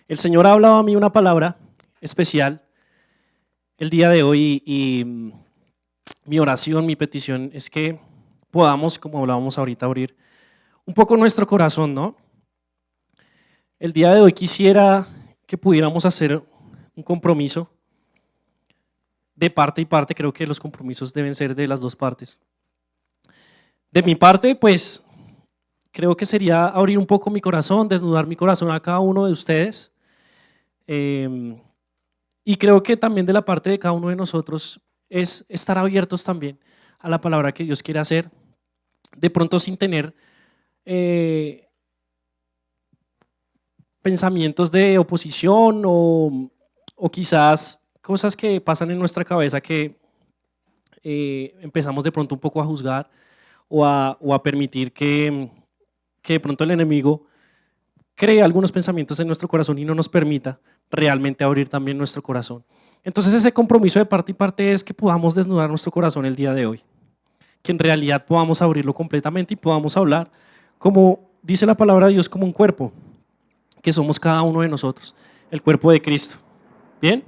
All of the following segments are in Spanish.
El Señor ha hablado a mí una palabra especial el día de hoy y mi oración, mi petición es que podamos, como hablábamos ahorita, abrir un poco nuestro corazón, ¿no? El día de hoy quisiera que pudiéramos hacer un compromiso de parte y parte. Creo que los compromisos deben ser de las dos partes. De mi parte, pues, creo que sería abrir un poco mi corazón, desnudar mi corazón a cada uno de ustedes. Y creo que también de la parte de cada uno de nosotros es estar abiertos también a la palabra que Dios quiere hacer, de pronto sin tener pensamientos de oposición o quizás cosas que pasan en nuestra cabeza que empezamos de pronto un poco a juzgar o a permitir que de pronto el enemigo cree algunos pensamientos en nuestro corazón y no nos permita realmente abrir también nuestro corazón. Entonces ese compromiso de parte y parte es que podamos desnudar nuestro corazón el día de hoy, que en realidad podamos abrirlo completamente y podamos hablar como dice la palabra de Dios, como un cuerpo, que somos cada uno de nosotros, el cuerpo de Cristo. ¿Bien?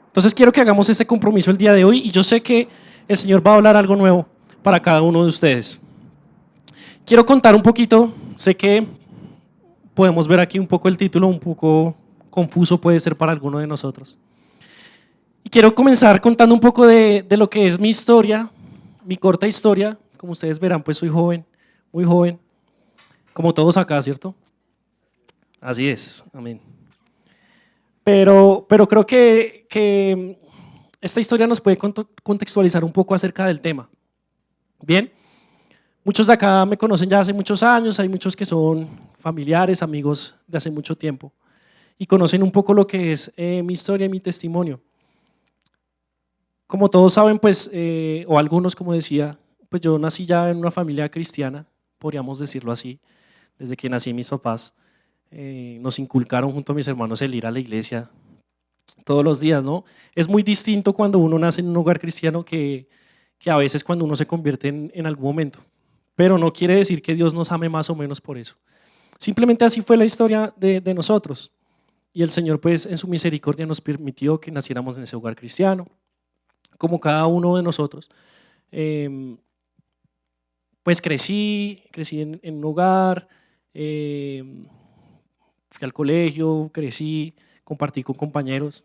Entonces quiero que hagamos ese compromiso el día de hoy y yo sé que el Señor va a hablar algo nuevo para cada uno de ustedes. Quiero contar un poquito, sé que podemos ver aquí un poco el título, un poco confuso puede ser para alguno de nosotros. Y quiero comenzar contando un poco de lo que es mi historia, mi corta historia. Como ustedes verán, pues soy joven, muy joven, como todos acá, ¿cierto? Así es, amén. Pero creo que esta historia nos puede contextualizar un poco acerca del tema. Bien, muchos de acá me conocen ya hace muchos años, hay muchos que son familiares, amigos de hace mucho tiempo y conocen un poco lo que es mi historia y mi testimonio. Como todos saben, pues, o algunos, como decía, pues yo nací ya en una familia cristiana, podríamos decirlo así, desde que nací mis papás nos inculcaron junto a mis hermanos el ir a la iglesia todos los días, ¿no? Es muy distinto cuando uno nace en un hogar cristiano que a veces cuando uno se convierte en algún momento, pero no quiere decir que Dios nos ame más o menos por eso. Simplemente así fue la historia de nosotros y el Señor pues en su misericordia nos permitió que naciéramos en ese hogar cristiano, como cada uno de nosotros. Pues crecí en un hogar, fui al colegio, crecí, compartí con compañeros.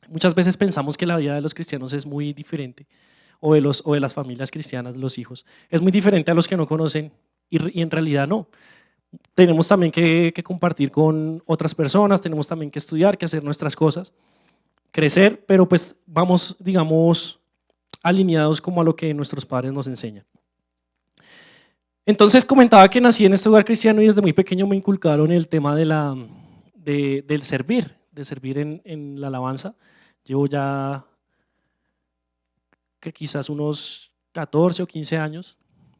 Muchas veces pensamos que la vida de los cristianos es muy diferente, o de las familias cristianas, los hijos, es muy diferente a los que no conocen y en realidad no. Tenemos también que compartir con otras personas, tenemos también que estudiar, que hacer nuestras cosas, crecer, pero pues vamos, digamos, alineados como a lo que nuestros padres nos enseñan. Entonces comentaba que nací en este hogar cristiano y desde muy pequeño me inculcaron el tema del servir, de servir en la alabanza. Llevo ya que quizás unos 14 o 15 años,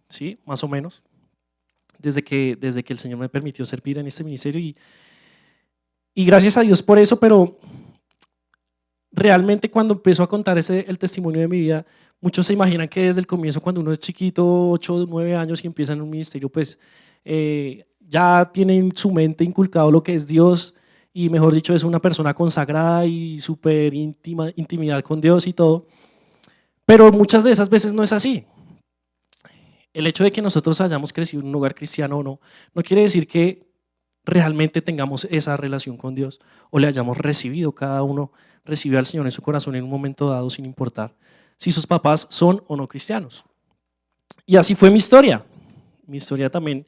¿sí? Más o menos, desde que el Señor me permitió servir en este ministerio y gracias a Dios por eso, pero realmente cuando empiezo a contar el testimonio de mi vida, muchos se imaginan que desde el comienzo, cuando uno es chiquito, 8 o 9 años y empieza en un ministerio, pues ya tiene en su mente inculcado lo que es Dios y mejor dicho es una persona consagrada y súper intimidad con Dios y todo. Pero muchas de esas veces no es así. El hecho de que nosotros hayamos crecido en un hogar cristiano o no quiere decir que realmente tengamos esa relación con Dios o le hayamos recibido, cada uno recibió al Señor en su corazón en un momento dado sin importar si sus papás son o no cristianos. Y así fue mi historia. Mi historia también,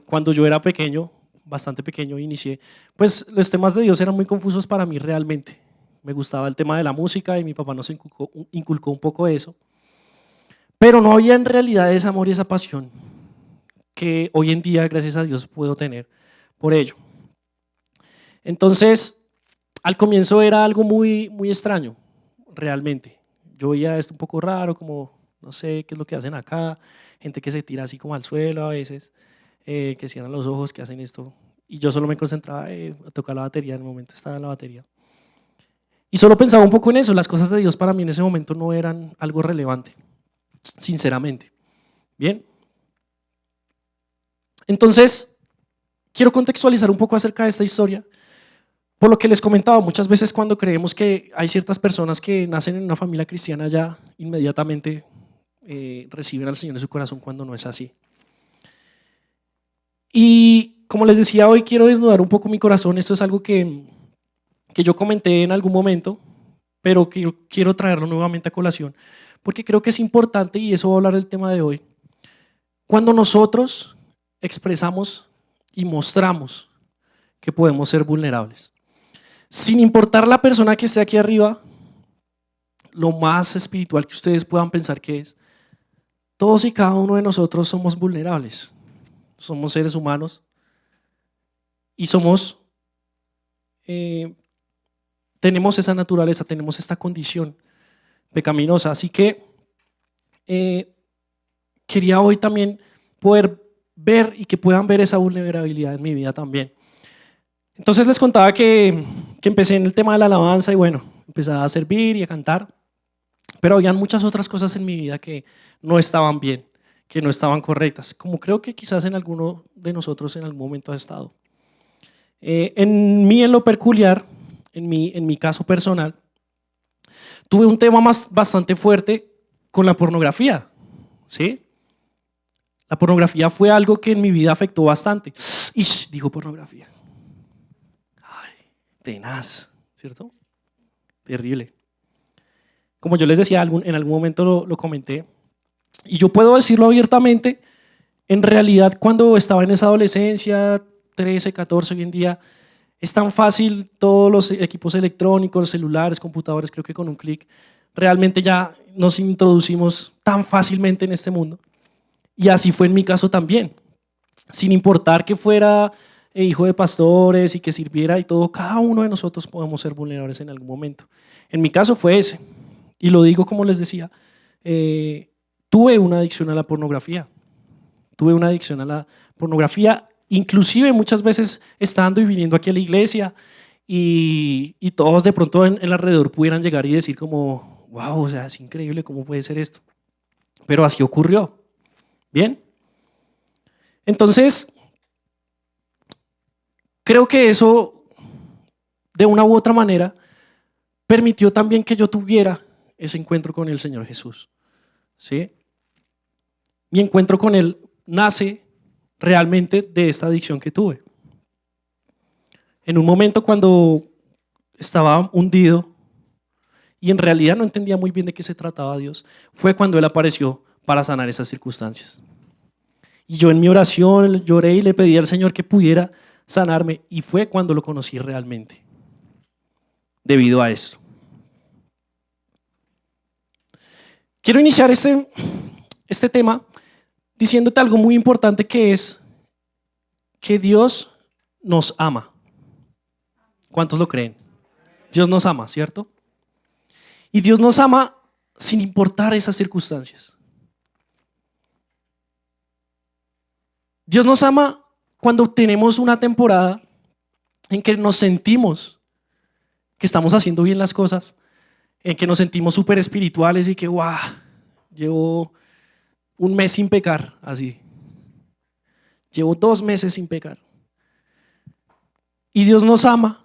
cuando yo era pequeño, bastante pequeño, inicié, pues los temas de Dios eran muy confusos para mí realmente. Me gustaba el tema de la música y mi papá nos inculcó un poco eso. Pero no había en realidad ese amor y esa pasión que hoy en día, gracias a Dios, puedo tener por ello. Entonces, al comienzo era algo muy, muy extraño, realmente. Yo veía esto un poco raro, como no sé qué es lo que hacen acá, gente que se tira así como al suelo a veces, que cierran los ojos, que hacen esto. Y yo solo me concentraba a tocar la batería, en el momento estaba en la batería. Y solo pensaba un poco en eso, las cosas de Dios para mí en ese momento no eran algo relevante, sinceramente. Bien. Entonces, quiero contextualizar un poco acerca de esta historia. Por lo que les comentaba, muchas veces cuando creemos que hay ciertas personas que nacen en una familia cristiana ya inmediatamente reciben al Señor en su corazón, cuando no es así. Y como les decía, hoy quiero desnudar un poco mi corazón. Esto es algo que yo comenté en algún momento, pero que quiero traerlo nuevamente a colación, porque creo que es importante, y eso va a hablar del tema de hoy. Cuando nosotros expresamos y mostramos que podemos ser vulnerables, sin importar la persona que esté aquí arriba, lo más espiritual que ustedes puedan pensar que es, todos y cada uno de nosotros somos vulnerables. Somos seres humanos y tenemos esa naturaleza, tenemos esta condición pecaminosa. Así que quería hoy también poder ver y que puedan ver esa vulnerabilidad en mi vida también. Entonces les contaba que empecé en el tema de la alabanza y bueno, empecé a servir y a cantar, pero habían muchas otras cosas en mi vida que no estaban bien, que no estaban correctas, como creo que quizás en alguno de nosotros en algún momento ha estado. En lo peculiar, en mi caso personal, tuve un tema bastante fuerte con la pornografía, ¿sí? La pornografía fue algo que en mi vida afectó bastante. Digo pornografía. Ay, tenaz, ¿cierto? Terrible. Como yo les decía, en algún momento lo comenté, y yo puedo decirlo abiertamente, en realidad cuando estaba en esa adolescencia, 13, 14, hoy en día, es tan fácil, todos los equipos electrónicos, celulares, computadores, creo que con un clic, realmente ya nos introducimos tan fácilmente en este mundo. Y así fue en mi caso también. Sin importar que fuera hijo de pastores y que sirviera y todo, cada uno de nosotros podemos ser vulnerables en algún momento. En mi caso fue ese. Y lo digo como les decía, tuve una adicción a la pornografía. Tuve una adicción a la pornografía, inclusive muchas veces estando y viniendo aquí a la iglesia y todos de pronto en el alrededor pudieran llegar y decir como, wow, o sea, es increíble, ¿cómo puede ser esto? Pero así ocurrió. ¿Bien? Entonces, creo que eso, de una u otra manera, permitió también que yo tuviera ese encuentro con el Señor Jesús. ¿Sí? Mi encuentro con Él nace realmente de esta adicción que tuve. En un momento cuando estaba hundido y en realidad no entendía muy bien de qué se trataba Dios, fue cuando Él apareció para sanar esas circunstancias. Y yo en mi oración lloré y le pedí al Señor que pudiera sanarme, y fue cuando lo conocí realmente, debido a esto. Quiero iniciar este tema diciéndote algo muy importante, que es que Dios nos ama. ¿Cuántos lo creen? Dios nos ama, ¿cierto? Y Dios nos ama sin importar esas circunstancias. Dios nos ama cuando tenemos una temporada en que nos sentimos que estamos haciendo bien las cosas, en que nos sentimos súper espirituales y que, wow, llevo un mes sin pecar, así. Llevo 2 meses sin pecar. Y Dios nos ama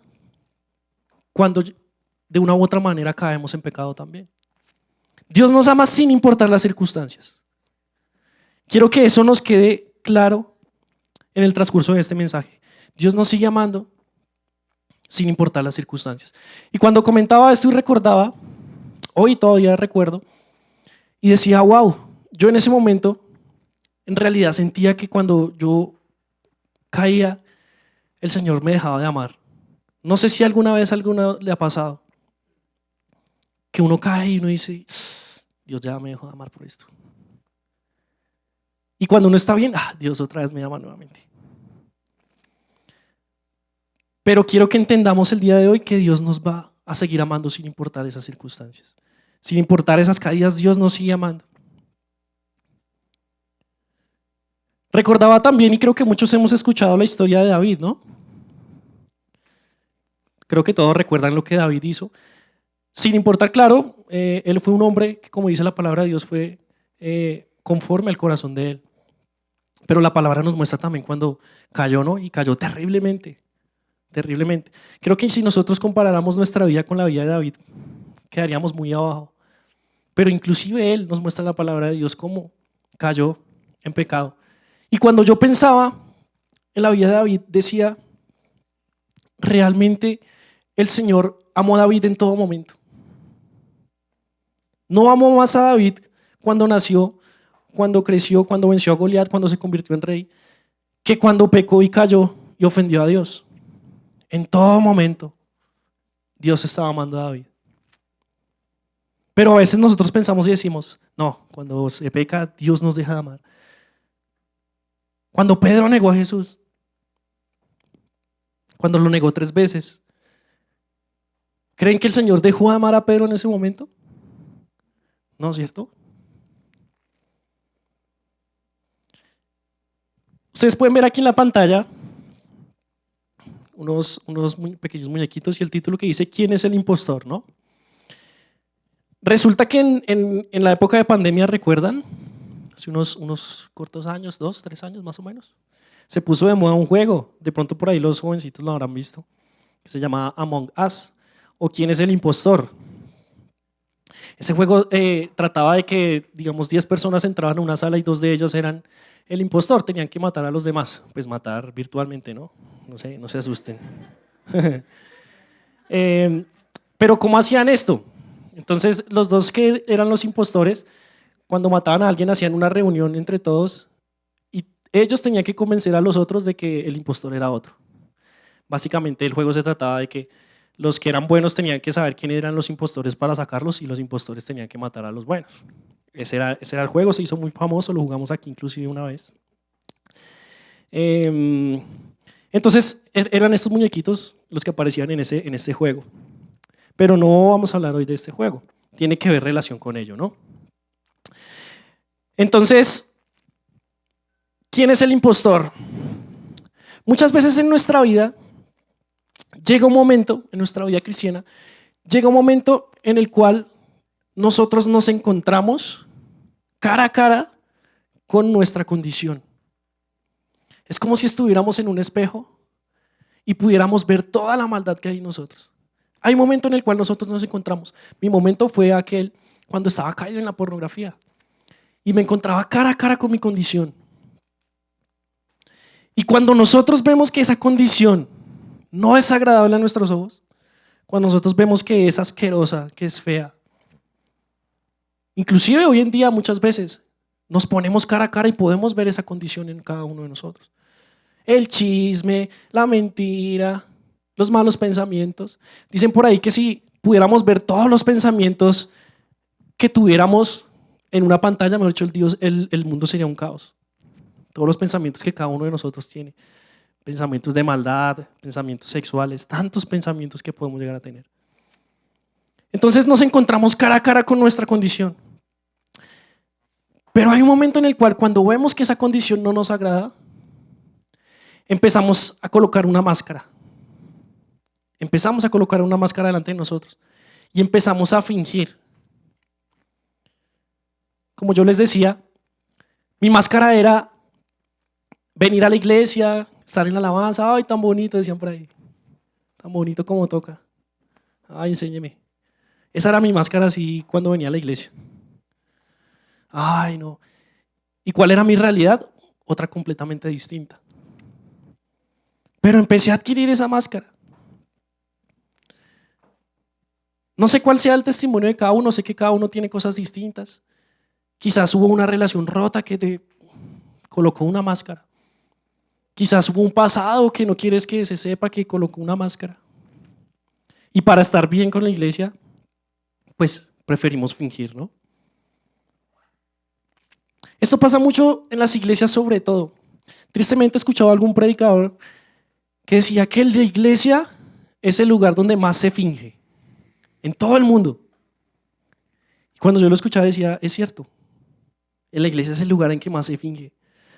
cuando de una u otra manera caemos en pecado también. Dios nos ama sin importar las circunstancias. Quiero que eso nos quede claro en el transcurso de este mensaje. Dios nos sigue amando sin importar las circunstancias. Y cuando comentaba esto y recordaba, hoy todavía recuerdo, y decía, wow, yo en ese momento en realidad sentía que cuando yo caía, el Señor me dejaba de amar. No sé si alguna vez le ha pasado que uno cae y uno dice, Dios ya me dejó de amar por esto. Y cuando uno está bien, Dios otra vez me ama nuevamente. Pero quiero que entendamos el día de hoy que Dios nos va a seguir amando sin importar esas circunstancias. Sin importar esas caídas, Dios nos sigue amando. Recordaba también, y creo que muchos hemos escuchado la historia de David, ¿no? Creo que todos recuerdan lo que David hizo. Sin importar, claro, él fue un hombre que, como dice la palabra de Dios, fue conforme al corazón de él. Pero la palabra nos muestra también cuando cayó, ¿no? Y cayó terriblemente, terriblemente. Creo que si nosotros comparáramos nuestra vida con la vida de David, quedaríamos muy abajo. Pero inclusive él nos muestra la palabra de Dios cómo cayó en pecado. Y cuando yo pensaba en la vida de David, decía, realmente el Señor amó a David en todo momento. No amó más a David cuando nació, cuando creció, cuando venció a Goliat, cuando se convirtió en rey, que cuando pecó y cayó y ofendió a Dios. En todo momento, Dios estaba amando a David. Pero a veces nosotros pensamos y decimos, no, cuando se peca, Dios nos deja de amar. Cuando Pedro negó a Jesús, cuando lo negó 3 veces, ¿creen que el Señor dejó de amar a Pedro en ese momento? ¿No es cierto? Ustedes pueden ver aquí en la pantalla unos pequeños muñequitos y el título que dice ¿Quién es el impostor? ¿No? Resulta que en la época de pandemia, ¿recuerdan? Hace unos cortos años, 2, 3 años más o menos, se puso de moda un juego, de pronto por ahí los jovencitos lo habrán visto, que se llama Among Us, o ¿Quién es el impostor? Ese juego trataba de que, digamos, 10 personas entraban a una sala y 2 de ellos eran el impostor, tenían que matar a los demás, pues matar virtualmente, ¿no? No se asusten. Pero ¿cómo hacían esto? Entonces, los 2 que eran los impostores, cuando mataban a alguien, hacían una reunión entre todos y ellos tenían que convencer a los otros de que el impostor era otro. Básicamente, el juego se trataba de que los que eran buenos tenían que saber quiénes eran los impostores para sacarlos y los impostores tenían que matar a los buenos. Ese era el juego, se hizo muy famoso, lo jugamos aquí inclusive una vez. Entonces, eran estos muñequitos los que aparecían en este juego. Pero no vamos a hablar hoy de este juego, tiene que ver relación con ello, ¿no? Entonces, ¿quién es el impostor? Muchas veces en nuestra vida llega un momento, en nuestra vida cristiana, llega un momento en el cual nosotros nos encontramos cara a cara con nuestra condición. Es como si estuviéramos en un espejo y pudiéramos ver toda la maldad que hay en nosotros. Hay un momento en el cual nosotros nos encontramos. Mi momento fue aquel cuando estaba caído en la pornografía y me encontraba cara a cara con mi condición. Y cuando nosotros vemos que esa condición no es agradable a nuestros ojos, cuando nosotros vemos que es asquerosa, que es fea, inclusive hoy en día muchas veces nos ponemos cara a cara y podemos ver esa condición en cada uno de nosotros. El chisme, la mentira, los malos pensamientos. Dicen por ahí que si pudiéramos ver todos los pensamientos que tuviéramos en una pantalla, mejor dicho, el mundo sería un caos. Todos los pensamientos que cada uno de nosotros tiene. Pensamientos de maldad, pensamientos sexuales, tantos pensamientos que podemos llegar a tener. Entonces nos encontramos cara a cara con nuestra condición. Pero hay un momento en el cual cuando vemos que esa condición no nos agrada, empezamos a colocar una máscara. Empezamos a colocar una máscara delante de nosotros y empezamos a fingir. Como yo les decía, mi máscara era venir a la iglesia, estar en la alabanza, ay, tan bonito, decían por ahí, tan bonito como toca, ay, enséñeme. Esa era mi máscara así cuando venía a la iglesia. Ay, no. ¿Y cuál era mi realidad? Otra completamente distinta. Pero empecé a adquirir esa máscara. No sé cuál sea el testimonio de cada uno, sé que cada uno tiene cosas distintas. Quizás hubo una relación rota que te colocó una máscara. Quizás hubo un pasado que no quieres que se sepa que colocó una máscara. Y para estar bien con la iglesia, pues preferimos fingir, ¿no? Esto pasa mucho en las iglesias sobre todo. Tristemente he escuchado a algún predicador que decía que la iglesia es el lugar donde más se finge, en todo el mundo. Y cuando yo lo escuchaba decía, es cierto, en la iglesia es el lugar en que más se finge.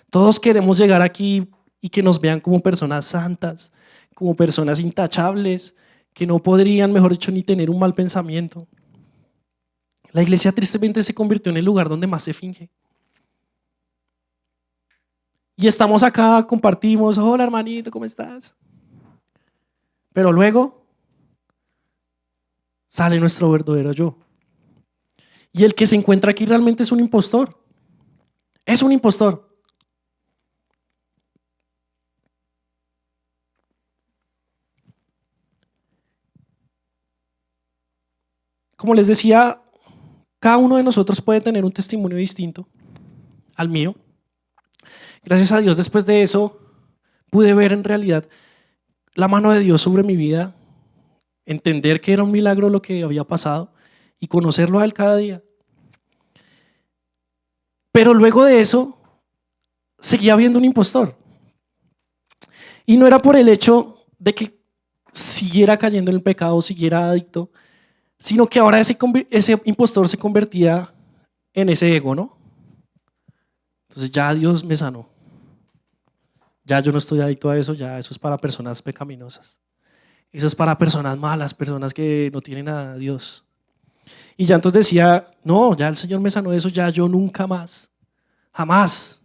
Todos queremos llegar aquí y que nos vean como personas santas, como personas intachables, que no podrían, mejor dicho, ni tener un mal pensamiento. La iglesia tristemente se convirtió en el lugar donde más se finge. Y estamos acá, compartimos, hola hermanito, ¿cómo estás? Pero luego sale nuestro verdadero yo. Y el que se encuentra aquí realmente es un impostor. Es un impostor. Como les decía, cada uno de nosotros puede tener un testimonio distinto al mío. Gracias a Dios, después de eso, pude ver en realidad la mano de Dios sobre mi vida, entender que era un milagro lo que había pasado y conocerlo a Él cada día. Pero luego de eso, seguía habiendo un impostor. Y no era por el hecho de que siguiera cayendo en el pecado, siguiera adicto, sino que ahora ese impostor se convertía en ese ego, ¿no? Entonces ya Dios me sanó. Ya yo no estoy adicto a eso, ya eso es para personas pecaminosas. Eso es para personas malas, personas que no tienen a Dios. Y ya entonces decía, no, ya el Señor me sanó de eso, ya yo nunca más, jamás.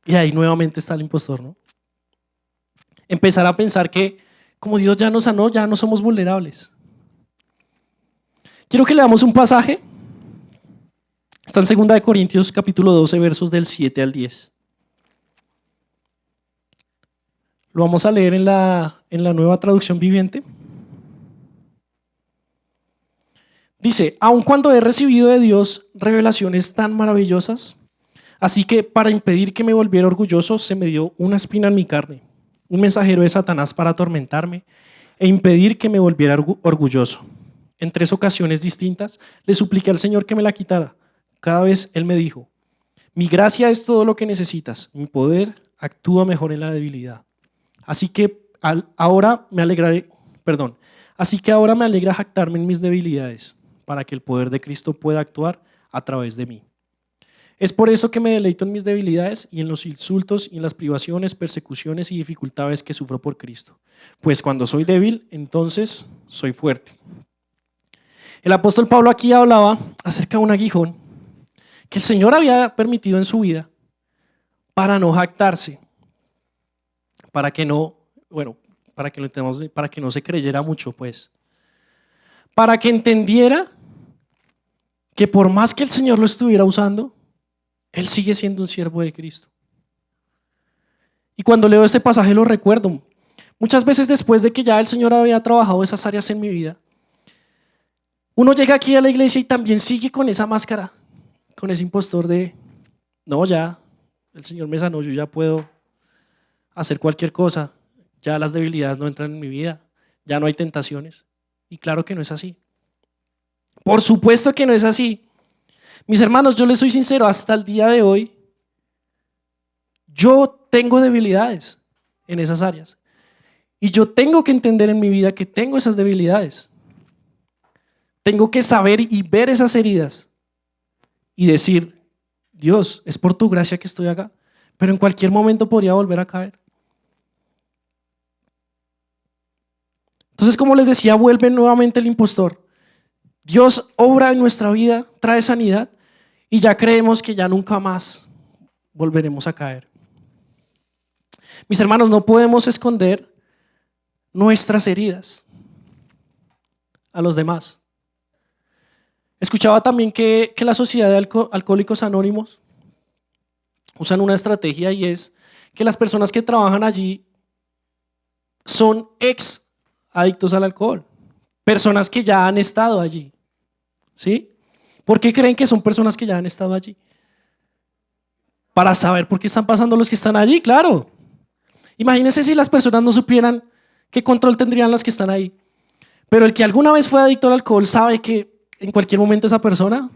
Y ahí nuevamente está el impostor, ¿no? Empezar a pensar que como Dios ya nos sanó, ya no somos vulnerables. Quiero que leamos un pasaje. Está en 2 Corintios capítulo 12, versos del 7 al 10. Lo vamos a leer en la Nueva Traducción Viviente. Dice, aun cuando he recibido de Dios revelaciones tan maravillosas, así que para impedir que me volviera orgulloso, se me dio una espina en mi carne, un mensajero de Satanás para atormentarme e impedir que me volviera orgulloso. En 3 ocasiones distintas le supliqué al Señor que me la quitara. Cada vez Él me dijo, mi gracia es todo lo que necesitas, mi poder actúa mejor en la debilidad. Así que ahora me alegra jactarme en mis debilidades, para que el poder de Cristo pueda actuar a través de mí. Es por eso que me deleito en mis debilidades y en los insultos y en las privaciones, persecuciones y dificultades que sufro por Cristo. Pues cuando soy débil, entonces soy fuerte. El apóstol Pablo aquí hablaba acerca de un aguijón que el Señor había permitido en su vida para no jactarse, para que no se creyera mucho, pues. Para que entendiera que por más que el Señor lo estuviera usando, Él sigue siendo un siervo de Cristo. Y cuando leo este pasaje lo recuerdo. Muchas veces después de que ya el Señor había trabajado esas áreas en mi vida, uno llega aquí a la iglesia y también sigue con esa máscara, con ese impostor de, no, ya, el Señor me sanó, yo ya puedo hacer cualquier cosa, ya las debilidades no entran en mi vida, ya no hay tentaciones. Y claro que no es así. Por supuesto que no es así. Mis hermanos, yo les soy sincero, hasta el día de hoy, yo tengo debilidades en esas áreas. Y yo tengo que entender en mi vida que tengo esas debilidades. Tengo que saber y ver esas heridas y decir, Dios, es por tu gracia que estoy acá, pero en cualquier momento podría volver a caer. Entonces, como les decía, vuelve nuevamente el impostor. Dios obra en nuestra vida, trae sanidad y ya creemos que ya nunca más volveremos a caer. Mis hermanos, no podemos esconder nuestras heridas a los demás. Escuchaba también que la sociedad de Alcohólicos Anónimos usan una estrategia y es que las personas que trabajan allí son ex adictos al alcohol, personas que ya han estado allí. ¿Sí? ¿Por qué creen que son personas que ya han estado allí? Para saber por qué están pasando los que están allí, claro. Imagínense si las personas no supieran qué control tendrían las que están ahí. Pero el que alguna vez fue adicto al alcohol sabe que en cualquier momento esa persona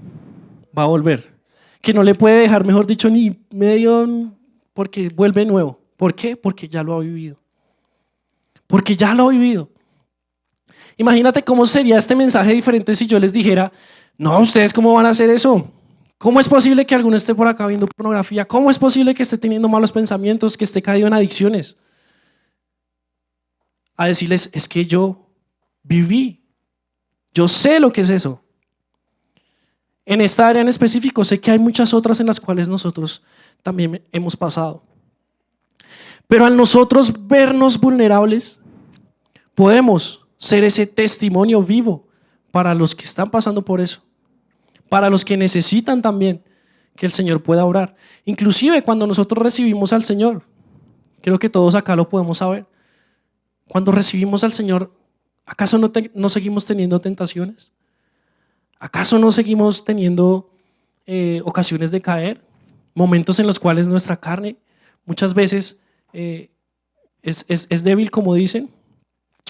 va a volver. Que no le puede dejar, mejor dicho, ni medio, porque vuelve nuevo. ¿Por qué? Porque ya lo ha vivido. Porque ya lo ha vivido. Imagínate cómo sería este mensaje diferente si yo les dijera, no, ¿ustedes cómo van a hacer eso? ¿Cómo es posible que alguno esté por acá viendo pornografía? ¿Cómo es posible que esté teniendo malos pensamientos, que esté caído en adicciones? A decirles, es que yo viví, yo sé lo que es eso. En esta área en específico sé que hay muchas otras en las cuales nosotros también hemos pasado. Pero al nosotros vernos vulnerables, podemos ser ese testimonio vivo para los que están pasando por eso, para los que necesitan también que el Señor pueda obrar. Inclusive cuando nosotros recibimos al Señor, creo que todos acá lo podemos saber, cuando recibimos al Señor, ¿acaso no seguimos teniendo tentaciones? ¿Acaso no seguimos teniendo ocasiones de caer? Momentos en los cuales nuestra carne muchas veces es débil, como dicen,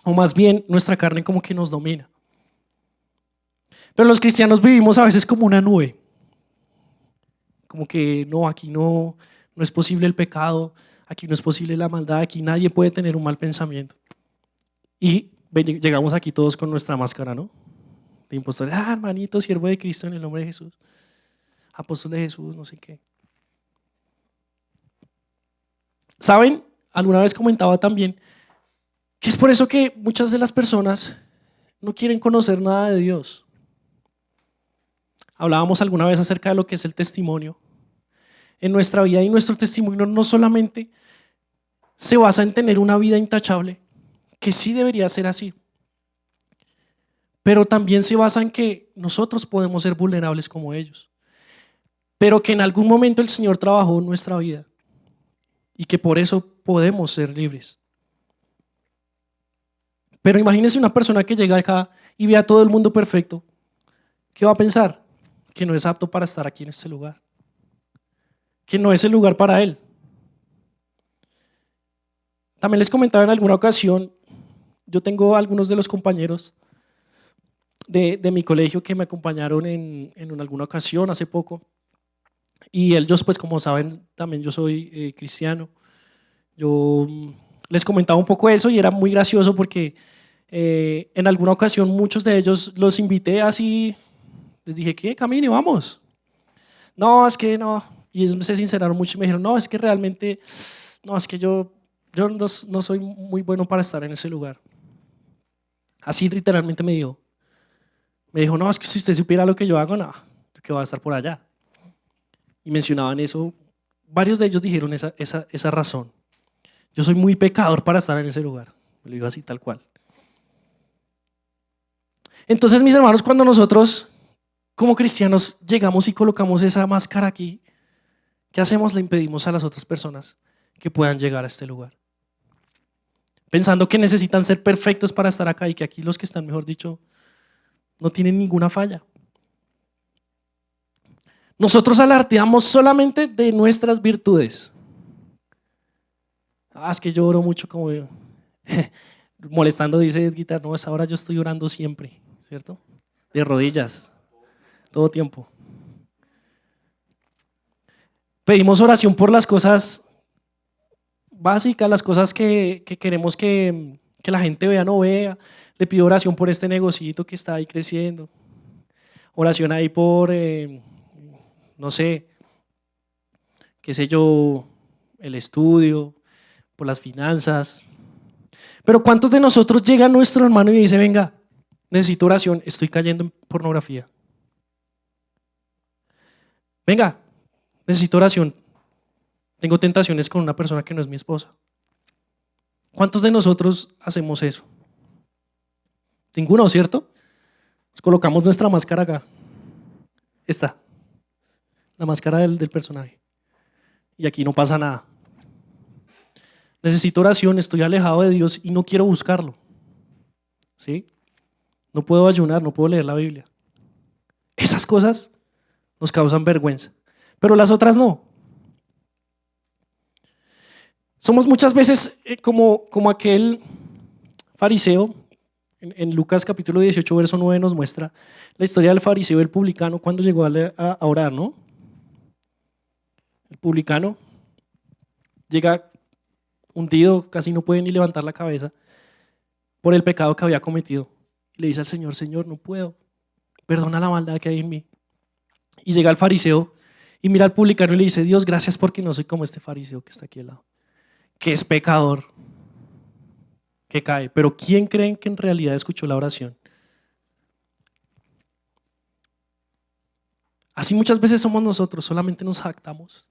o más bien nuestra carne como que nos domina. Pero los cristianos vivimos a veces como una nube, como que no, aquí no es posible el pecado, aquí no es posible la maldad, aquí nadie puede tener un mal pensamiento. Y llegamos aquí todos con nuestra máscara, ¿no? De impostores, hermanito, siervo de Cristo en el nombre de Jesús, apóstol de Jesús, no sé qué. ¿Saben? Alguna vez comentaba también que es por eso que muchas de las personas no quieren conocer nada de Dios. Hablábamos alguna vez acerca de lo que es el testimonio en nuestra vida, y nuestro testimonio no solamente se basa en tener una vida intachable, que sí debería ser así, pero también se basa en que nosotros podemos ser vulnerables como ellos, pero que en algún momento el Señor trabajó en nuestra vida y que por eso podemos ser libres. Pero imagínense una persona que llega acá y ve a todo el mundo perfecto. ¿Qué va a pensar? Que no es apto para estar aquí en este lugar, que no es el lugar para él. También les comentaba en alguna ocasión, yo tengo algunos de los compañeros de mi colegio que me acompañaron en alguna ocasión hace poco, y ellos, pues como saben, también yo soy cristiano. Yo les comentaba un poco eso y era muy gracioso porque en alguna ocasión muchos de ellos los invité así, les dije, ¿qué? Camine, vamos. No, es que no. Y ellos se sinceraron mucho y me dijeron, no, es que realmente, no, es que yo no soy muy bueno para estar en ese lugar. Así literalmente me dijo, no, es que si usted supiera lo que yo hago, no, yo que voy a estar por allá. Y mencionaban eso, varios de ellos dijeron esa razón. Yo soy muy pecador para estar en ese lugar. Me lo digo así, tal cual. Entonces, mis hermanos, cuando nosotros como cristianos llegamos y colocamos esa máscara aquí, ¿qué hacemos? Le impedimos a las otras personas que puedan llegar a este lugar, pensando que necesitan ser perfectos para estar acá y que aquí los que están, mejor dicho, no tienen ninguna falla. Nosotros alardeamos solamente de nuestras virtudes. Es que yo oro mucho, como molestando, dice Edguitar, no, esa hora yo estoy orando siempre, ¿cierto? De rodillas, todo tiempo. Pedimos oración por las cosas básicas, las cosas que queremos que la gente vea, no vea. Le pido oración por este negocito que está ahí creciendo. Oración ahí por, no sé, qué sé yo, el estudio, por las finanzas. Pero ¿cuántos de nosotros llega a nuestro hermano y dice, venga, necesito oración, estoy cayendo en pornografía? Venga, necesito oración, tengo tentaciones con una persona que no es mi esposa. ¿Cuántos de nosotros hacemos eso? Ninguno, ¿cierto? Nos colocamos nuestra máscara acá. Esta, la máscara del personaje. Y aquí no pasa nada. Necesito oración, estoy alejado de Dios y no quiero buscarlo. ¿Sí? No puedo ayunar, no puedo leer la Biblia. Esas cosas nos causan vergüenza, pero las otras no. Somos muchas veces como aquel fariseo. En Lucas capítulo 18, verso 9 nos muestra la historia del fariseo y el publicano cuando llegó a orar, ¿no? El publicano llega hundido, casi no puede ni levantar la cabeza por el pecado que había cometido. Y le dice al Señor, Señor, no puedo, perdona la maldad que hay en mí. Y llega el fariseo y mira al publicano y le dice, Dios, gracias porque no soy como este fariseo que está aquí al lado, que es pecador, que cae. Pero ¿quién creen que en realidad escuchó la oración? Así muchas veces somos nosotros, solamente nos jactamos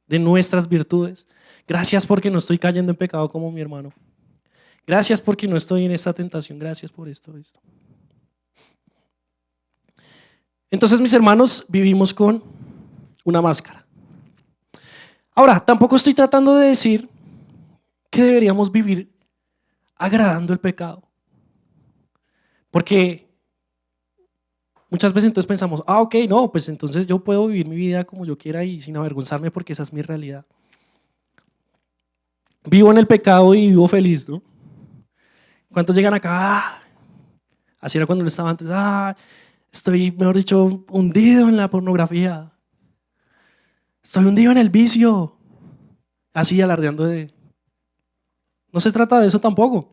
de nuestras virtudes. Gracias porque no estoy cayendo en pecado como mi hermano. Gracias porque no estoy en esta tentación. Gracias por esto. Entonces, mis hermanos, vivimos con una máscara. Ahora, tampoco estoy tratando de decir que deberíamos vivir agradando el pecado. Porque muchas veces entonces pensamos, ok, no, pues entonces yo puedo vivir mi vida como yo quiera y sin avergonzarme porque esa es mi realidad. Vivo en el pecado y vivo feliz, ¿no? ¿Cuántos llegan acá? Así era cuando no estaba antes. Estoy, mejor dicho, hundido en la pornografía. Estoy hundido en el vicio. Así alardeando de... No se trata de eso tampoco.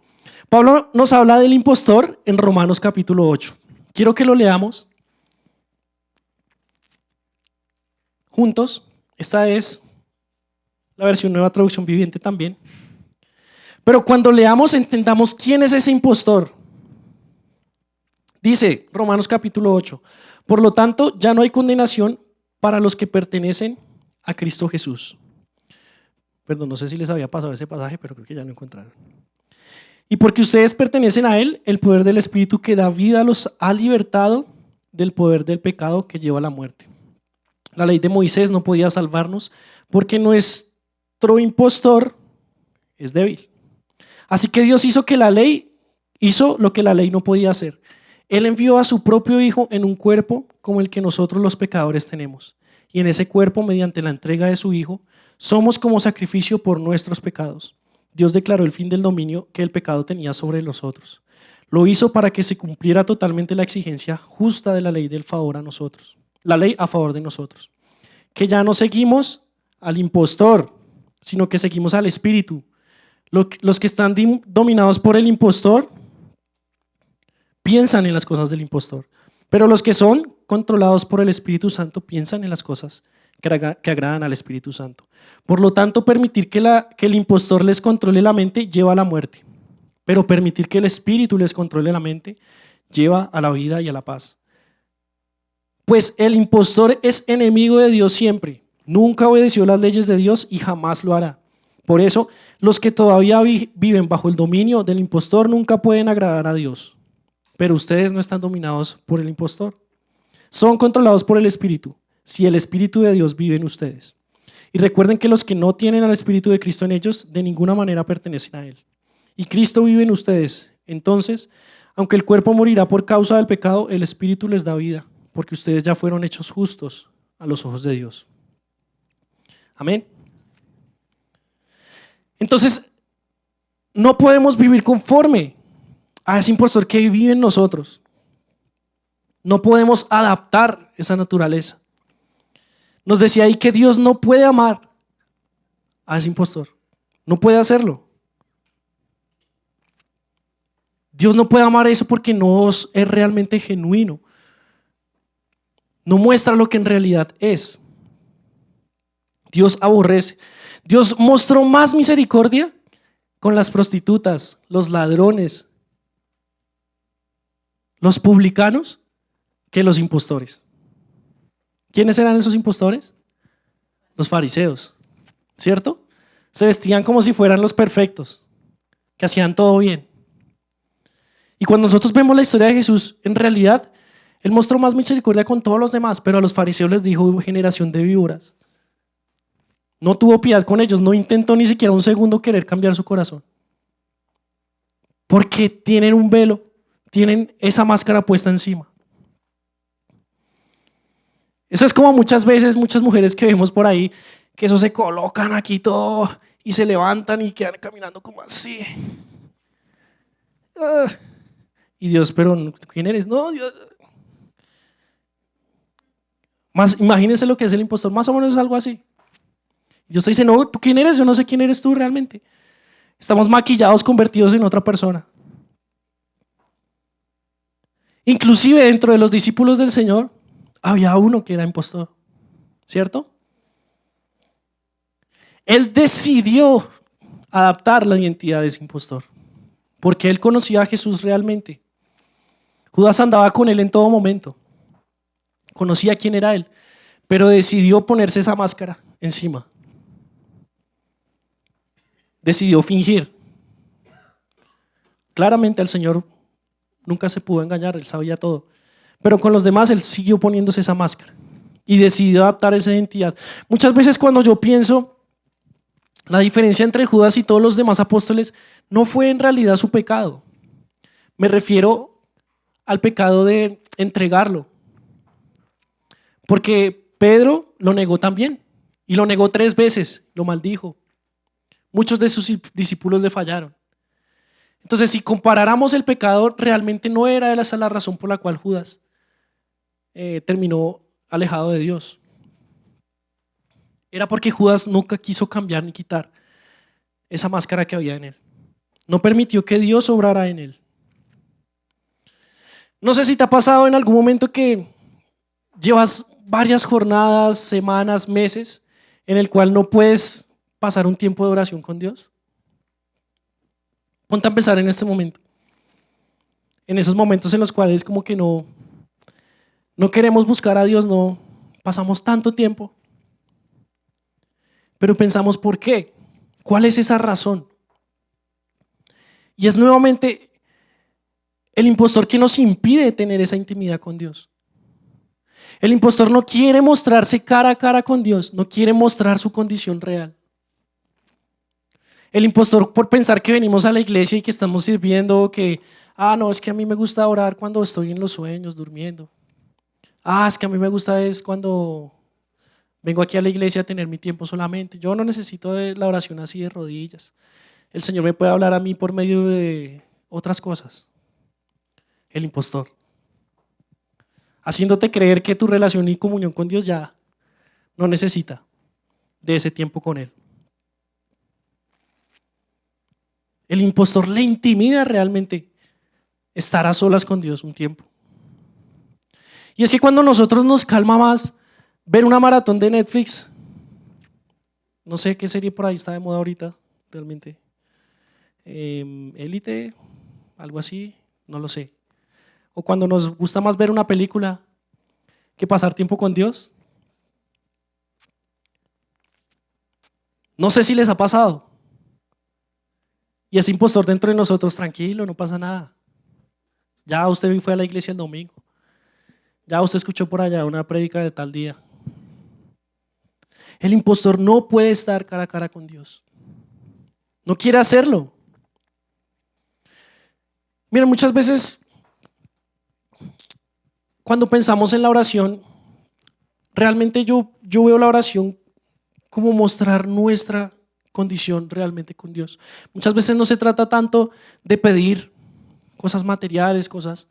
Pablo nos habla del impostor en Romanos capítulo 8. Quiero que lo leamos juntos. Esta es la versión Nueva Traducción Viviente también. Pero cuando leamos entendamos quién es ese impostor. Dice Romanos capítulo 8, por lo tanto ya no hay condenación para los que pertenecen a Cristo Jesús. Perdón, no sé si les había pasado ese pasaje, pero creo que ya lo encontraron. Y porque ustedes pertenecen a Él, el poder del Espíritu que da vida los ha libertado del poder del pecado que lleva a la muerte. La ley de Moisés no podía salvarnos porque nuestro impostor es débil. Así que Dios hizo lo que la ley no podía hacer. Él envió a su propio Hijo en un cuerpo como el que nosotros los pecadores tenemos. Y en ese cuerpo, mediante la entrega de su Hijo, somos como sacrificio por nuestros pecados. Dios declaró el fin del dominio que el pecado tenía sobre los otros. Lo hizo para que se cumpliera totalmente la exigencia justa de la ley del favor a nosotros. La ley a favor de nosotros. Que ya no seguimos al impostor, sino que seguimos al Espíritu. Los que están dominados por el impostor piensan en las cosas del impostor, pero los que son controlados por el Espíritu Santo piensan en las cosas que agradan al Espíritu Santo. Por lo tanto, permitir que el impostor les controle la mente lleva a la muerte, pero permitir que el Espíritu les controle la mente lleva a la vida y a la paz. Pues el impostor es enemigo de Dios siempre, nunca obedeció las leyes de Dios y jamás lo hará. Por eso, los que todavía viven bajo el dominio del impostor nunca pueden agradar a Dios. Pero ustedes no están dominados por el impostor. Son controlados por el Espíritu, si el Espíritu de Dios vive en ustedes. Y recuerden que los que no tienen al Espíritu de Cristo en ellos, de ninguna manera pertenecen a Él. Y Cristo vive en ustedes. Entonces, aunque el cuerpo morirá por causa del pecado, el Espíritu les da vida, porque ustedes ya fueron hechos justos a los ojos de Dios. Amén. Entonces, no podemos vivir conforme a ese impostor que vive en nosotros. No podemos adaptar esa naturaleza. Nos decía ahí que Dios no puede amar a ese impostor. No puede hacerlo. Dios no puede amar eso porque no es realmente genuino. No muestra lo que en realidad es. Dios aborrece. Dios mostró más misericordia con las prostitutas, los ladrones, los publicanos, que los impostores. ¿Quiénes eran esos impostores? Los fariseos, ¿cierto? Se vestían como si fueran los perfectos, que hacían todo bien. Y cuando nosotros vemos la historia de Jesús, en realidad, Él mostró más misericordia con todos los demás, pero a los fariseos les dijo generación de víboras. No tuvo piedad con ellos, no intentó ni siquiera un segundo querer cambiar su corazón. Porque tienen un velo, tienen esa máscara puesta encima. Eso es como muchas veces, muchas mujeres que vemos por ahí, que eso se colocan aquí todo y se levantan y quedan caminando como así. Y Dios, pero ¿quién eres? No, Dios. Imagínense lo que es el impostor, más o menos es algo así. Dios te dice, no, ¿tú quién eres? Yo no sé quién eres tú realmente. Estamos maquillados, convertidos en otra persona. Inclusive dentro de los discípulos del Señor había uno que era impostor, ¿cierto? Él decidió adaptar la identidad de ese impostor, porque él conocía a Jesús realmente. Judas andaba con él en todo momento, conocía quién era él, pero decidió ponerse esa máscara encima. decidió fingir. Claramente al Señor nunca se pudo engañar, Él sabía todo. Pero con los demás Él siguió poniéndose esa máscara y decidió adaptar esa identidad. Muchas veces cuando yo pienso, la diferencia entre Judas y todos los demás apóstoles no fue en realidad su pecado. Me refiero al pecado de entregarlo. Porque Pedro lo negó también. Y lo negó 3 veces, lo maldijo. Muchos de sus discípulos le fallaron. Entonces, si comparáramos el pecado, realmente no era esa la razón por la cual Judas terminó alejado de Dios. Era porque Judas nunca quiso cambiar ni quitar esa máscara que había en él. No permitió que Dios obrara en él. No sé si te ha pasado en algún momento que llevas varias jornadas, semanas, meses, en el cual no puedes pasar un tiempo de oración con Dios. Ponte a pensar en este momento. En esos momentos en los cuales como que no queremos buscar a Dios, no pasamos tanto tiempo. Pero pensamos, ¿por qué? ¿Cuál es esa razón? Y es nuevamente el impostor que nos impide tener esa intimidad con Dios. El impostor no quiere mostrarse cara a cara con Dios, no quiere mostrar su condición real. El impostor, por pensar que venimos a la iglesia y que estamos sirviendo, que, no, es que a mí me gusta orar cuando estoy en los sueños, durmiendo. Es que a mí me gusta es cuando vengo aquí a la iglesia a tener mi tiempo solamente. Yo no necesito de la oración así de rodillas. El Señor me puede hablar a mí por medio de otras cosas. El impostor. Haciéndote creer que tu relación y comunión con Dios ya no necesita de ese tiempo con Él. El impostor le intimida realmente estar a solas con Dios un tiempo. Y es que cuando nosotros nos calma más ver una maratón de Netflix, no sé qué serie por ahí está de moda ahorita, realmente. Élite, algo así, no lo sé. O cuando nos gusta más ver una película que pasar tiempo con Dios. No sé si les ha pasado. Y ese impostor dentro de nosotros, tranquilo, no pasa nada. Ya usted fue a la iglesia el domingo. Ya usted escuchó por allá una prédica de tal día. El impostor no puede estar cara a cara con Dios. No quiere hacerlo. Miren, muchas veces cuando pensamos en la oración, realmente yo veo la oración como mostrar nuestra condición realmente con Dios. Muchas veces no se trata tanto de pedir cosas materiales, cosas.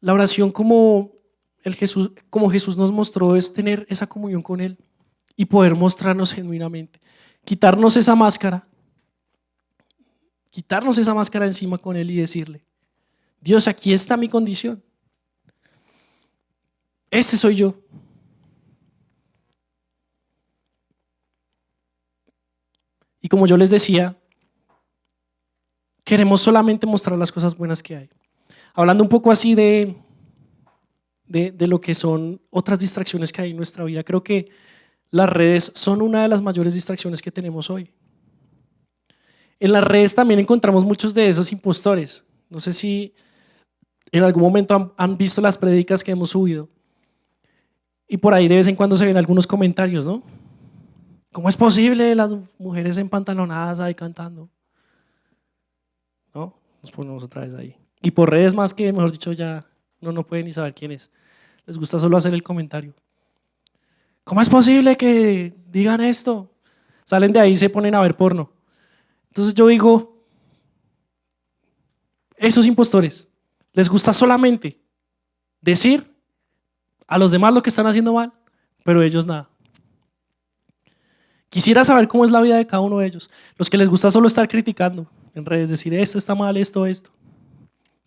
La oración como Jesús nos mostró es tener esa comunión con Él y poder mostrarnos genuinamente. Quitarnos esa máscara encima con Él y decirle, Dios, aquí está mi condición. Este soy yo. Y como yo les decía, queremos solamente mostrar las cosas buenas que hay. Hablando un poco así de lo que son otras distracciones que hay en nuestra vida, creo que las redes son una de las mayores distracciones que tenemos hoy. En las redes también encontramos muchos de esos impostores. No sé si en algún momento han visto las prédicas que hemos subido. Y por ahí de vez en cuando se ven algunos comentarios, ¿no? ¿Cómo es posible las mujeres empantalonadas ahí cantando? ¿No? Nos ponemos otra vez ahí. Y por redes más que, mejor dicho, ya no puede ni saber quién es. Les gusta solo hacer el comentario. ¿Cómo es posible que digan esto? Salen de ahí y se ponen a ver porno. Entonces yo digo, esos impostores les gusta solamente decir a los demás lo que están haciendo mal, pero ellos nada. Quisiera saber cómo es la vida de cada uno de ellos. Los que les gusta solo estar criticando en redes, decir esto está mal, esto.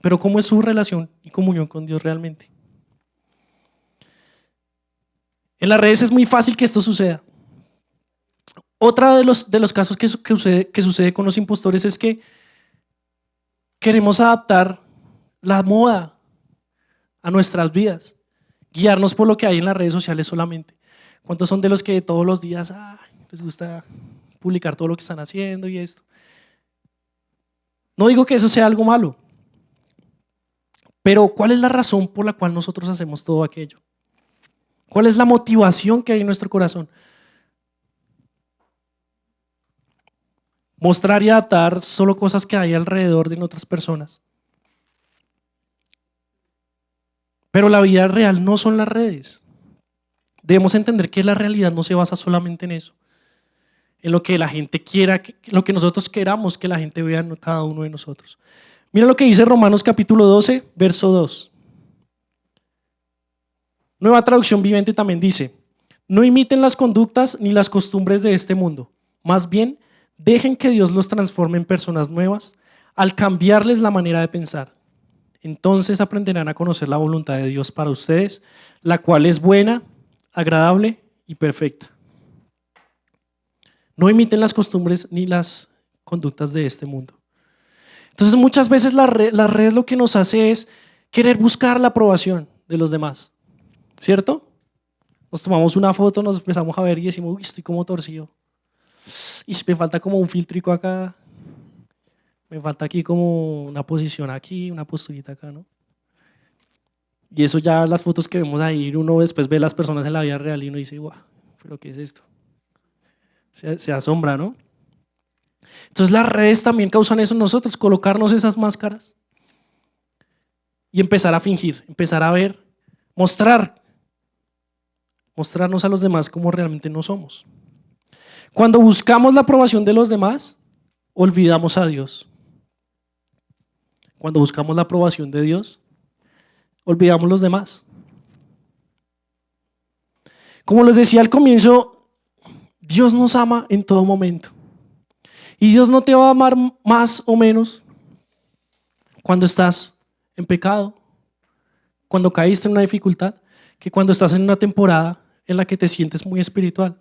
Pero cómo es su relación y comunión con Dios realmente. En las redes es muy fácil que esto suceda. Otra de los casos que sucede con los impostores es que queremos adaptar la moda a nuestras vidas, guiarnos por lo que hay en las redes sociales solamente. ¿Cuántos son de los que todos los días les gusta publicar todo lo que están haciendo y esto. No digo que eso sea algo malo, pero ¿cuál es la razón por la cual nosotros hacemos todo aquello? ¿Cuál es la motivación que hay en nuestro corazón? Mostrar y adaptar solo cosas que hay alrededor de otras personas. Pero la vida real no son las redes. Debemos entender que la realidad no se basa solamente en eso, en lo que la gente quiera, lo que nosotros queramos que la gente vea en cada uno de nosotros. Mira lo que dice Romanos capítulo 12, verso 2. Nueva Traducción Viviente también dice: no imiten las conductas ni las costumbres de este mundo, más bien dejen que Dios los transforme en personas nuevas al cambiarles la manera de pensar. Entonces aprenderán a conocer la voluntad de Dios para ustedes, la cual es buena, agradable y perfecta. No imiten las costumbres ni las conductas de este mundo. Entonces muchas veces las redes lo que nos hace es querer buscar la aprobación de los demás, ¿cierto? Nos tomamos una foto, nos empezamos a ver y decimos: uy, estoy como torcido. Y me falta como un filtrico acá, me falta aquí como una posición aquí, una posturita acá, ¿no? Y eso ya las fotos que vemos ahí, uno después ve las personas en la vida real y uno dice: guau, ¿pero qué es esto? Se asombra, ¿no? Entonces las redes también causan eso en nosotros, colocarnos esas máscaras y empezar a fingir, empezar a ver, mostrarnos a los demás como realmente no somos. Cuando buscamos la aprobación de los demás, olvidamos a Dios. Cuando buscamos la aprobación de Dios, olvidamos los demás. Como les decía al comienzo, Dios nos ama en todo momento. Y Dios no te va a amar más o menos cuando estás en pecado, cuando caíste en una dificultad, que cuando estás en una temporada en la que te sientes muy espiritual.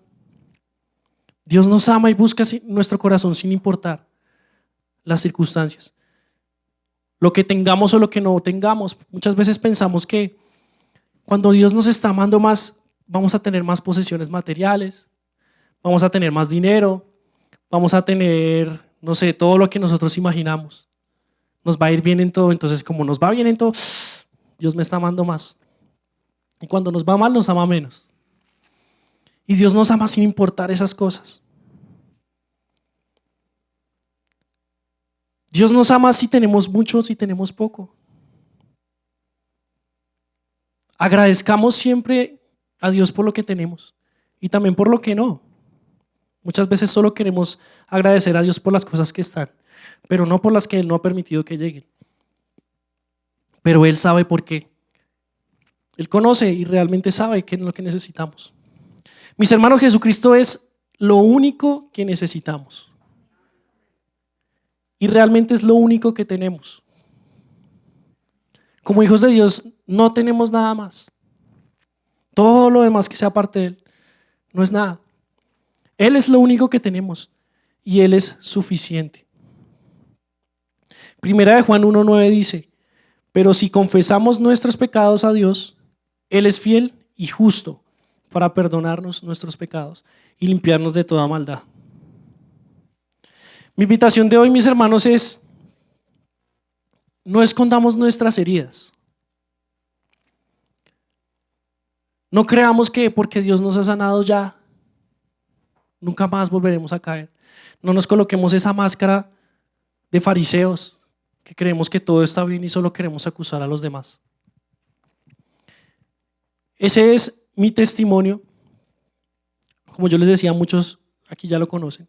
Dios nos ama y busca nuestro corazón sin importar las circunstancias. Lo que tengamos o lo que no tengamos. Muchas veces pensamos que cuando Dios nos está amando más, vamos a tener más posesiones materiales, vamos a tener más dinero, vamos a tener, no sé, todo lo que nosotros imaginamos. Nos va a ir bien en todo. Entonces, como nos va bien en todo, Dios me está amando más. Y cuando nos va mal, nos ama menos. Y Dios nos ama sin importar esas cosas. Dios nos ama si tenemos mucho, si tenemos poco. Agradezcamos siempre a Dios por lo que tenemos y también por lo que no. Muchas veces solo queremos agradecer a Dios por las cosas que están, pero no por las que Él no ha permitido que lleguen. Pero Él sabe por qué. Él conoce y realmente sabe qué es lo que necesitamos. Mis hermanos, Jesucristo es lo único que necesitamos. Y realmente es lo único que tenemos. Como hijos de Dios no tenemos nada más. Todo lo demás que sea parte de Él no es nada. Él es lo único que tenemos y Él es suficiente. Primera de Juan 1:9 dice: pero si confesamos nuestros pecados a Dios, Él es fiel y justo para perdonarnos nuestros pecados y limpiarnos de toda maldad. Mi invitación de hoy, mis hermanos, es: no escondamos nuestras heridas. No creamos que porque Dios nos ha sanado ya, nunca más volveremos a caer. No nos coloquemos esa máscara de fariseos que creemos que todo está bien y solo queremos acusar a los demás. Ese es mi testimonio. Como yo les decía, muchos aquí ya lo conocen.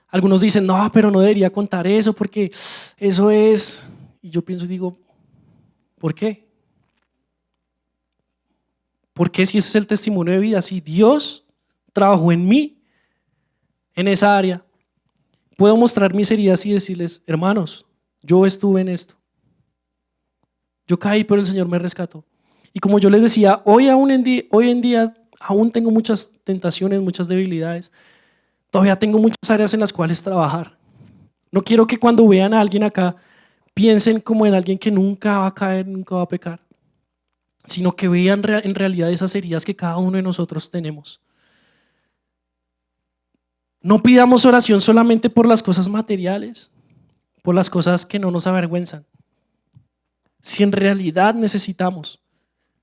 Algunos dicen: no, pero no debería contar eso porque eso es... Y yo pienso y digo: ¿por qué? ¿Por qué si ese es el testimonio de vida? Si Dios trabajó en mí, en esa área, puedo mostrar mis heridas y decirles: hermanos, yo estuve en esto. Yo caí, pero el Señor me rescató. Y como yo les decía, hoy en día aún tengo muchas tentaciones, muchas debilidades. Todavía tengo muchas áreas en las cuales trabajar. No quiero que cuando vean a alguien acá piensen como en alguien que nunca va a caer, nunca va a pecar, sino que vean en realidad esas heridas que cada uno de nosotros tenemos. No pidamos oración solamente por las cosas materiales, por las cosas que no nos avergüenzan. Si en realidad necesitamos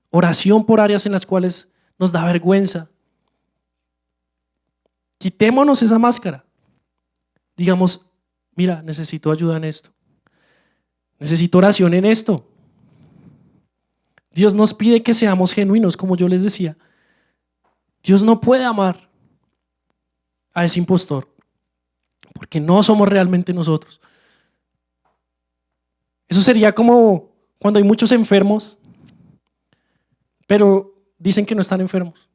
oración por áreas en las cuales nos da vergüenza, quitémonos esa máscara. Digamos, mira, necesito ayuda en esto. Necesito oración en esto. Dios nos pide que seamos genuinos, como yo les decía. Dios no puede amar a ese impostor, porque no somos realmente nosotros. Eso sería como cuando hay muchos enfermos, pero dicen que no están enfermos.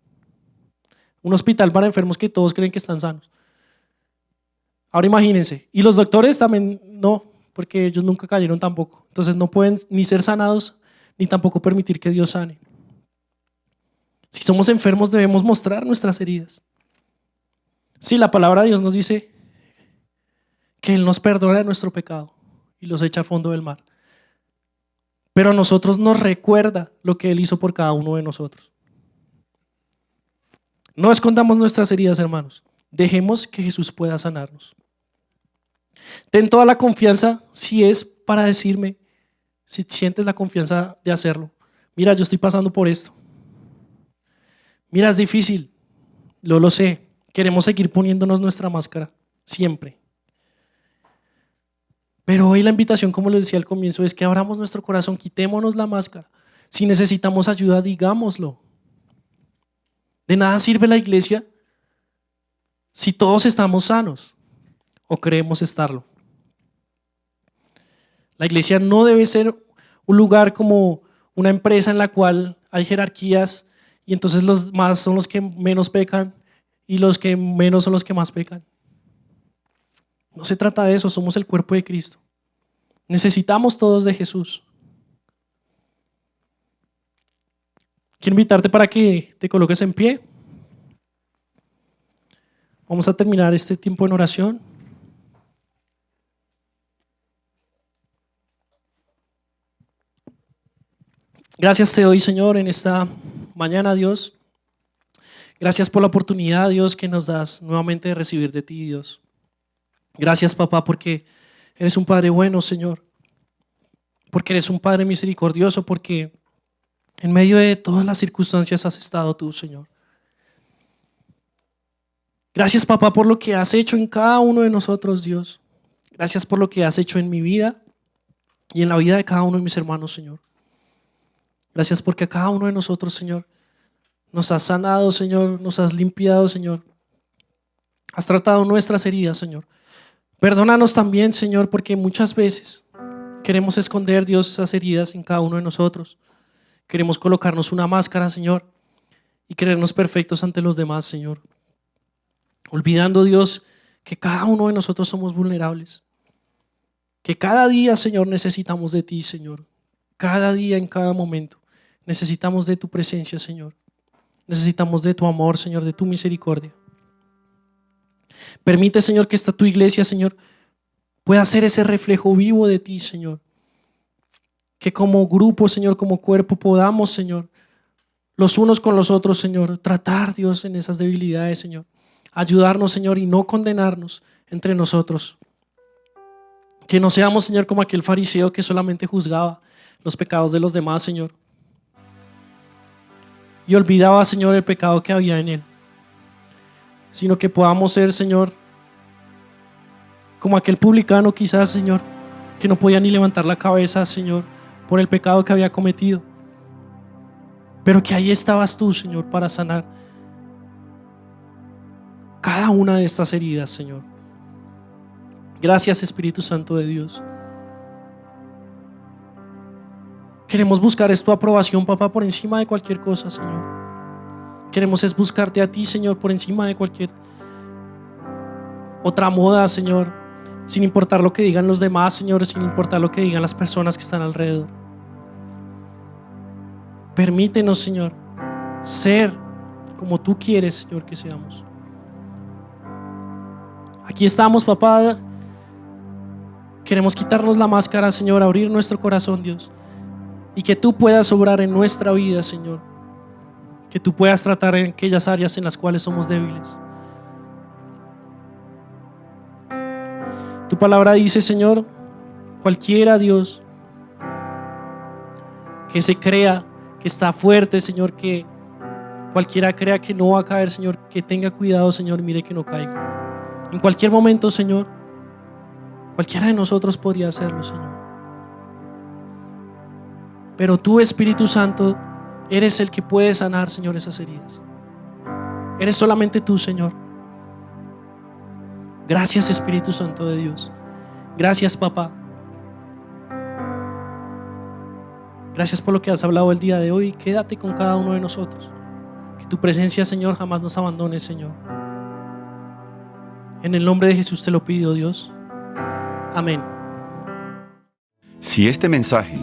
Un hospital para enfermos que todos creen que están sanos. Ahora imagínense, y los doctores también no, porque ellos nunca cayeron tampoco. Entonces no pueden ni ser sanados, ni tampoco permitir que Dios sane. Si somos enfermos debemos mostrar nuestras heridas. Sí, la palabra de Dios nos dice que Él nos perdona nuestro pecado y los echa al fondo del mar. Pero a nosotros nos recuerda lo que Él hizo por cada uno de nosotros. No escondamos nuestras heridas, hermanos. Dejemos que Jesús pueda sanarnos. Ten toda la confianza si es para decirme, si sientes la confianza de hacerlo. Mira, yo estoy pasando por esto. Mira, es difícil, lo sé. Queremos seguir poniéndonos nuestra máscara, siempre. Pero hoy la invitación, como les decía al comienzo, es que abramos nuestro corazón, quitémonos la máscara. Si necesitamos ayuda, digámoslo. De nada sirve la iglesia si todos estamos sanos o creemos estarlo. La iglesia no debe ser un lugar como una empresa en la cual hay jerarquías y entonces los más son los que menos pecan y los que menos son los que más pecan. No se trata de eso, somos el cuerpo de Cristo. Necesitamos todos de Jesús. Quiero invitarte para que te coloques en pie. Vamos a terminar este tiempo en oración. Gracias te doy, Señor, en esta mañana, Dios. Gracias por la oportunidad, Dios, que nos das nuevamente de recibir de ti, Dios. Gracias, papá, porque eres un Padre bueno, Señor. Porque eres un Padre misericordioso, porque en medio de todas las circunstancias has estado tú, Señor. Gracias, papá, por lo que has hecho en cada uno de nosotros, Dios. Gracias por lo que has hecho en mi vida y en la vida de cada uno de mis hermanos, Señor. Gracias porque a cada uno de nosotros, Señor, nos has sanado, Señor, nos has limpiado, Señor. Has tratado nuestras heridas, Señor. Perdónanos también, Señor, porque muchas veces queremos esconder, Dios, esas heridas en cada uno de nosotros. Queremos colocarnos una máscara, Señor, y creernos perfectos ante los demás, Señor. Olvidando, Dios, que cada uno de nosotros somos vulnerables. Que cada día, Señor, necesitamos de ti, Señor. Cada día, en cada momento, necesitamos de tu presencia, Señor. Necesitamos de tu amor, Señor, de tu misericordia. Permite, Señor, que esta tu iglesia, Señor, pueda ser ese reflejo vivo de ti, Señor. Que como grupo, Señor, como cuerpo podamos, Señor, los unos con los otros, Señor, tratar, Dios, en esas debilidades, Señor. Ayudarnos, Señor, y no condenarnos entre nosotros. Que no seamos, Señor, como aquel fariseo que solamente juzgaba los pecados de los demás, Señor. Y olvidaba, Señor, el pecado que había en él. Sino que podamos ser, Señor, como aquel publicano quizás, Señor, que no podía ni levantar la cabeza, Señor, por el pecado que había cometido. Pero que ahí estabas tú, Señor, para sanar cada una de estas heridas, Señor. Gracias, Espíritu Santo de Dios. Queremos buscar tu aprobación, papá, por encima de cualquier cosa, Señor. Queremos es buscarte a ti, Señor, por encima de cualquier otra moda, Señor. Sin importar lo que digan los demás, Señor, sin importar lo que digan las personas que están alrededor. Permítenos, Señor, ser como tú quieres, Señor, que seamos. Aquí estamos, papá. Queremos quitarnos la máscara, Señor, abrir nuestro corazón, Dios. Y que tú puedas obrar en nuestra vida, Señor. Que tú puedas tratar en aquellas áreas en las cuales somos débiles. palabra dice, Señor, cualquiera, Dios, que se crea que está fuerte, Señor, que cualquiera crea que no va a caer, Señor, que tenga cuidado, Señor, mire que no caiga. En cualquier momento, Señor, cualquiera de nosotros podría hacerlo, Señor. Pero tú, Espíritu Santo, eres el que puede sanar, Señor, esas heridas. Eres solamente tú, Señor. Gracias, Espíritu Santo de Dios. Gracias, papá. Gracias por lo que has hablado el día de hoy. Quédate con cada uno de nosotros. Que tu presencia, Señor, jamás nos abandone, Señor. En el nombre de Jesús te lo pido, Dios. Amén. Si este mensaje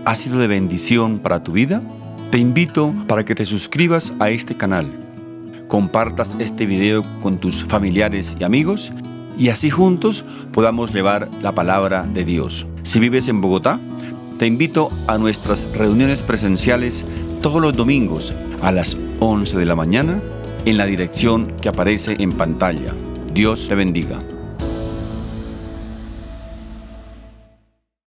ha sido de bendición para tu vida, te invito para que te suscribas a este canal, compartas este video con tus familiares y amigos y así juntos podamos llevar la palabra de Dios. Si vives en Bogotá, te invito a nuestras reuniones presenciales todos los domingos a las 11 de la mañana en la dirección que aparece en pantalla. Dios te bendiga.